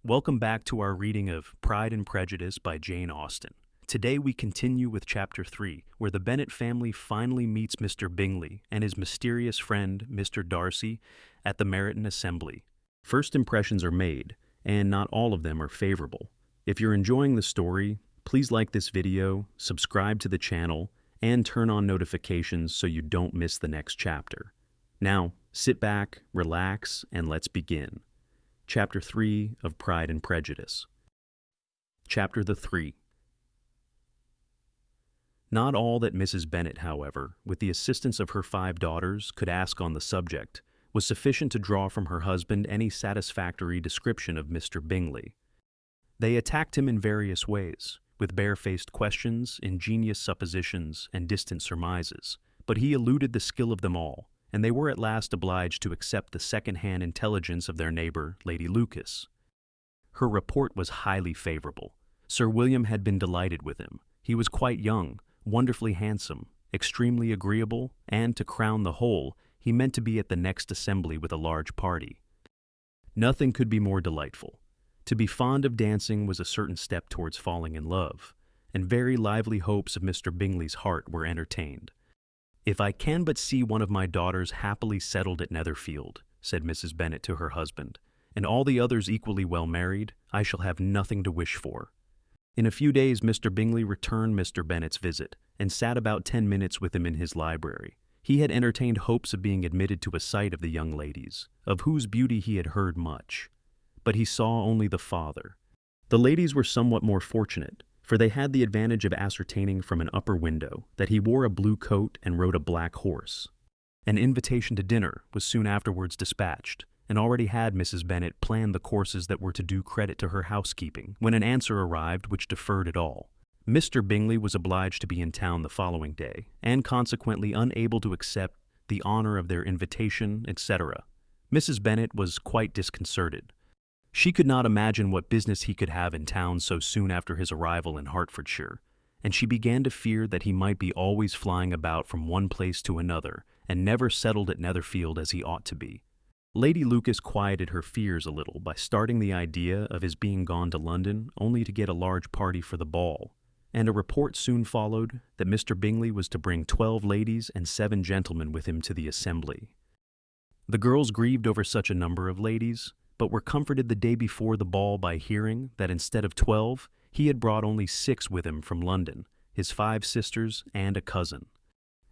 Welcome back to our reading of Pride and Prejudice by Jane Austen. Today we continue with Chapter 3, where the Bennet family finally meets Mr. Bingley and his mysterious friend, Mr. Darcy, at the Meryton Assembly. First impressions are made, and not all of them are favorable. If you're enjoying the story, please like this video, subscribe to the channel, and turn on notifications so you don't miss the next chapter. Now, sit back, relax, and let's begin. Chapter 3 of Pride and Prejudice. Chapter 3. Not all that Mrs. Bennet, however, with the assistance of her 5 daughters, could ask on the subject, was sufficient to draw from her husband any satisfactory description of Mr. Bingley. They attacked him in various ways, with barefaced questions, ingenious suppositions, and distant surmises, but he eluded the skill of them all, and they were at last obliged to accept the second-hand intelligence of their neighbor, Lady Lucas. Her report was highly favorable. Sir William had been delighted with him. He was quite young, wonderfully handsome, extremely agreeable, and, to crown the whole, he meant to be at the next assembly with a large party. Nothing could be more delightful. To be fond of dancing was a certain step towards falling in love, and very lively hopes of Mr. Bingley's heart were entertained. "If I can but see one of my daughters happily settled at Netherfield," said Mrs. Bennet to her husband, "and all the others equally well married, I shall have nothing to wish for." In a few days Mr. Bingley returned Mr. Bennet's visit, and sat about 10 minutes with him in his library. He had entertained hopes of being admitted to a sight of the young ladies, of whose beauty he had heard much. But he saw only the father. The ladies were somewhat more fortunate, for they had the advantage of ascertaining from an upper window that he wore a blue coat and rode a black horse. An invitation to dinner was soon afterwards dispatched, and already had Mrs. Bennet planned the courses that were to do credit to her housekeeping, when an answer arrived which deferred it all. Mr. Bingley was obliged to be in town the following day, and consequently unable to accept the honor of their invitation, etc. Mrs. Bennet was quite disconcerted. She could not imagine what business he could have in town so soon after his arrival in Hertfordshire, and she began to fear that he might be always flying about from one place to another, and never settled at Netherfield as he ought to be. Lady Lucas quieted her fears a little by starting the idea of his being gone to London only to get a large party for the ball, and a report soon followed that Mr. Bingley was to bring 12 ladies and 7 gentlemen with him to the assembly. The girls grieved over such a number of ladies, but were comforted the day before the ball by hearing that instead of 12, he had brought only 6 with him from London, his 5 sisters and a cousin.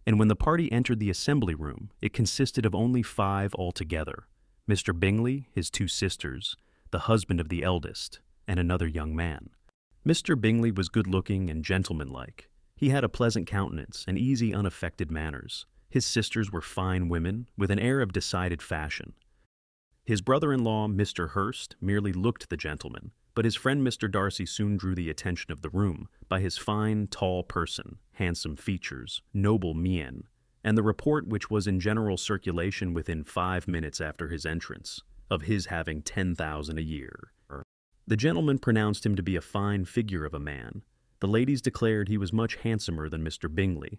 And when the party entered the assembly room, it consisted of only 5 altogether: Mr. Bingley, his 2 sisters, the husband of the eldest, and another young man. Mr. Bingley was good-looking and gentlemanlike. He had a pleasant countenance and easy, unaffected manners. His sisters were fine women, with an air of decided fashion. His brother-in-law, Mr. Hurst, merely looked the gentleman, but his friend Mr. Darcy soon drew the attention of the room by his fine, tall person, handsome features, noble mien, and the report which was in general circulation within 5 minutes after his entrance, of his having 10,000 a year. The gentleman pronounced him to be a fine figure of a man. The ladies declared he was much handsomer than Mr. Bingley,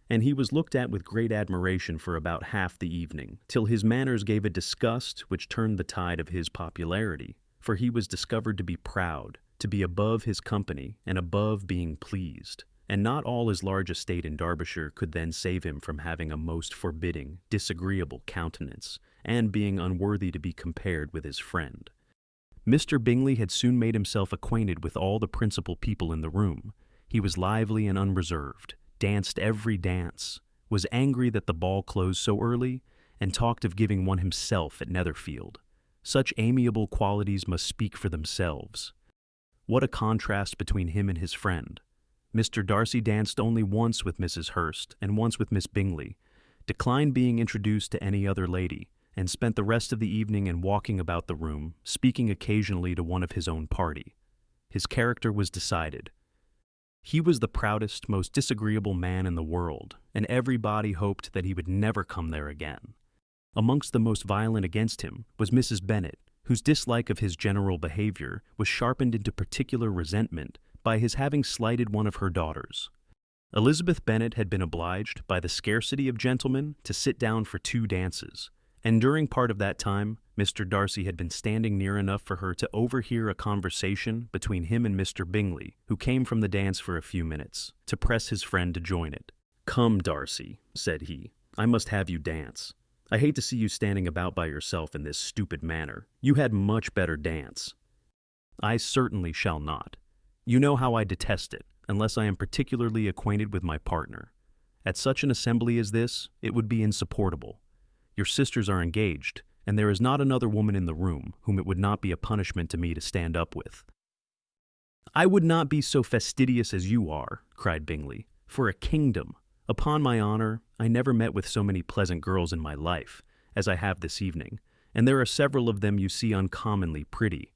and he was looked at with great admiration for about half the evening, till his manners gave a disgust which turned the tide of his popularity, for he was discovered to be proud, to be above his company, and above being pleased, and not all his large estate in Derbyshire could then save him from having a most forbidding, disagreeable countenance, and being unworthy to be compared with his friend. Mr. Bingley had soon made himself acquainted with all the principal people in the room. He was lively and unreserved, danced every dance, was angry that the ball closed so early, and talked of giving one himself at Netherfield. Such amiable qualities must speak for themselves. What a contrast between him and his friend! Mr. Darcy danced only once with Mrs. Hurst and once with Miss Bingley, declined being introduced to any other lady, and spent the rest of the evening in walking about the room, speaking occasionally to one of his own party. His character was decided. He was the proudest, most disagreeable man in the world, and everybody hoped that he would never come there again. Amongst the most violent against him was Mrs. Bennet, whose dislike of his general behavior was sharpened into particular resentment by his having slighted one of her daughters. Elizabeth Bennet had been obliged, by the scarcity of gentlemen, to sit down for 2 dances, And during part of that time, Mr. Darcy had been standing near enough for her to overhear a conversation between him and Mr. Bingley, who came from the dance for a few minutes, to press his friend to join it. "Come, Darcy," said he, "I must have you dance. I hate to see you standing about by yourself in this stupid manner. You had much better dance." "I certainly shall not. You know how I detest it, unless I am particularly acquainted with my partner. At such an assembly as this, it would be insupportable. Your sisters are engaged, and there is not another woman in the room whom it would not be a punishment to me to stand up with." "I would not be so fastidious as you are," cried Bingley, "for a kingdom. Upon my honor, I never met with so many pleasant girls in my life as I have this evening, and there are several of them you see uncommonly pretty."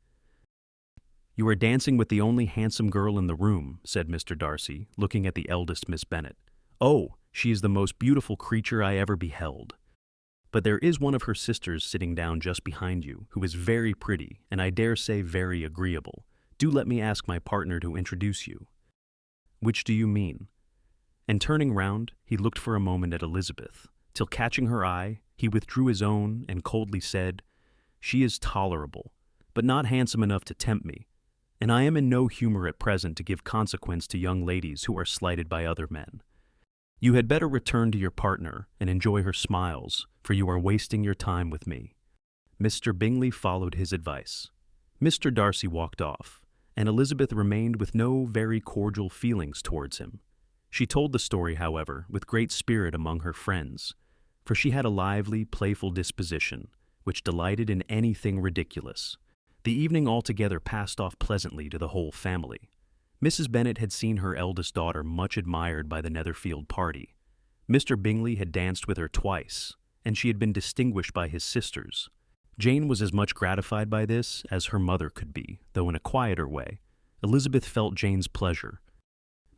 "You are dancing with the only handsome girl in the room," said Mr. Darcy, looking at the eldest Miss Bennet. "Oh, she is the most beautiful creature I ever beheld. But there is one of her sisters sitting down just behind you, who is very pretty, and I dare say very agreeable. Do let me ask my partner to introduce you." "Which do you mean?" And turning round, he looked for a moment at Elizabeth, till catching her eye, he withdrew his own and coldly said, "She is tolerable, but not handsome enough to tempt me, and I am in no humor at present to give consequence to young ladies who are slighted by other men. You had better return to your partner and enjoy her smiles, for you are wasting your time with me." Mr. Bingley followed his advice. Mr. Darcy walked off, and Elizabeth remained with no very cordial feelings towards him. She told the story, however, with great spirit among her friends, for she had a lively, playful disposition, which delighted in anything ridiculous. The evening altogether passed off pleasantly to the whole family. Mrs. Bennet had seen her eldest daughter much admired by the Netherfield party. Mr. Bingley had danced with her twice, and she had been distinguished by his sisters. Jane was as much gratified by this as her mother could be, though in a quieter way. Elizabeth felt Jane's pleasure.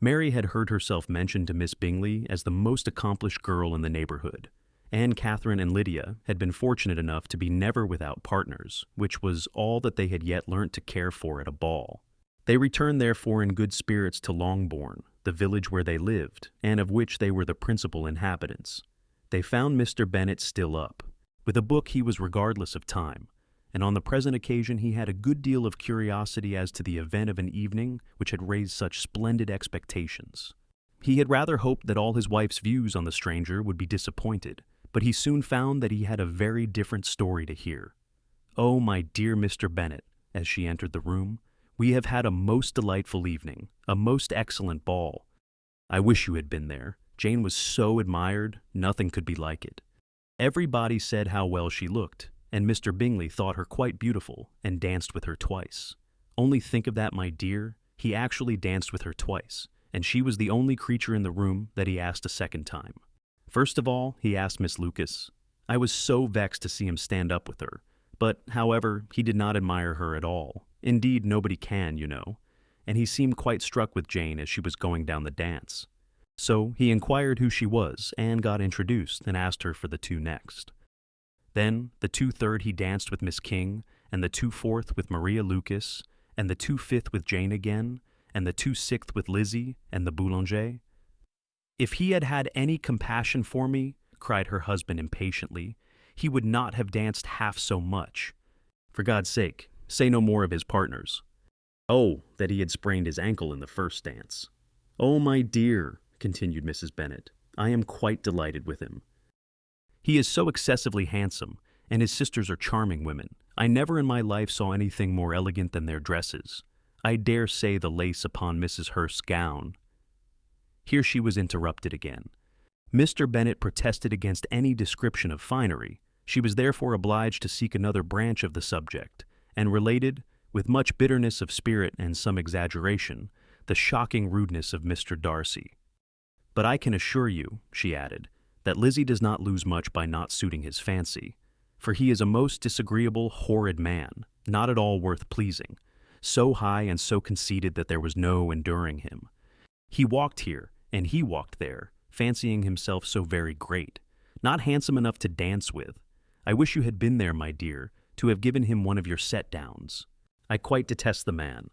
Mary had heard herself mentioned to Miss Bingley as the most accomplished girl in the neighborhood. Anne, Catherine, and Lydia had been fortunate enough to be never without partners, which was all that they had yet learnt to care for at a ball. They returned therefore in good spirits to Longbourn, the village where they lived, and of which they were the principal inhabitants. They found Mr. Bennet still up. With a book he was regardless of time, and on the present occasion he had a good deal of curiosity as to the event of an evening which had raised such splendid expectations. He had rather hoped that all his wife's views on the stranger would be disappointed, but he soon found that he had a very different story to hear. "Oh, my dear Mr. Bennet," as she entered the room, "we have had a most delightful evening, a most excellent ball. I wish you had been there. Jane was so admired, nothing could be like it. Everybody said how well she looked, and Mr. Bingley thought her quite beautiful and danced with her twice. Only think of that, my dear, he actually danced with her twice, and she was the only creature in the room that he asked a second time. First of all, he asked Miss Lucas. I was so vexed to see him stand up with her, but, however, he did not admire her at all. Indeed, nobody can, you know, and he seemed quite struck with Jane as she was going down the dance. So he inquired who she was, and got introduced, and asked her for the two next. Then, the 2/3 he danced with Miss King, and the 2/4 with Maria Lucas, and the 2/5 with Jane again, and the 2/6 with Lizzie and the Boulanger. If he had had any compassion for me, cried her husband impatiently, he would not have danced half so much. For God's sake, say no more of his partners. Oh, that he had sprained his ankle in the first dance. Oh, my dear, continued Mrs. Bennet, I am quite delighted with him. He is so excessively handsome, and his sisters are charming women. I never in my life saw anything more elegant than their dresses. I dare say the lace upon Mrs. Hurst's gown. Here she was interrupted again. Mr. Bennet protested against any description of finery. She was therefore obliged to seek another branch of the subject, and related, with much bitterness of spirit and some exaggeration, the shocking rudeness of Mr. Darcy. But I can assure you, she added, that Lizzie does not lose much by not suiting his fancy, for he is a most disagreeable, horrid man, not at all worth pleasing, so high and so conceited that there was no enduring him. He walked here, and he walked there, fancying himself so very great, not handsome enough to dance with. I wish you had been there, my dear, to have given him one of your set-downs. I quite detest the man,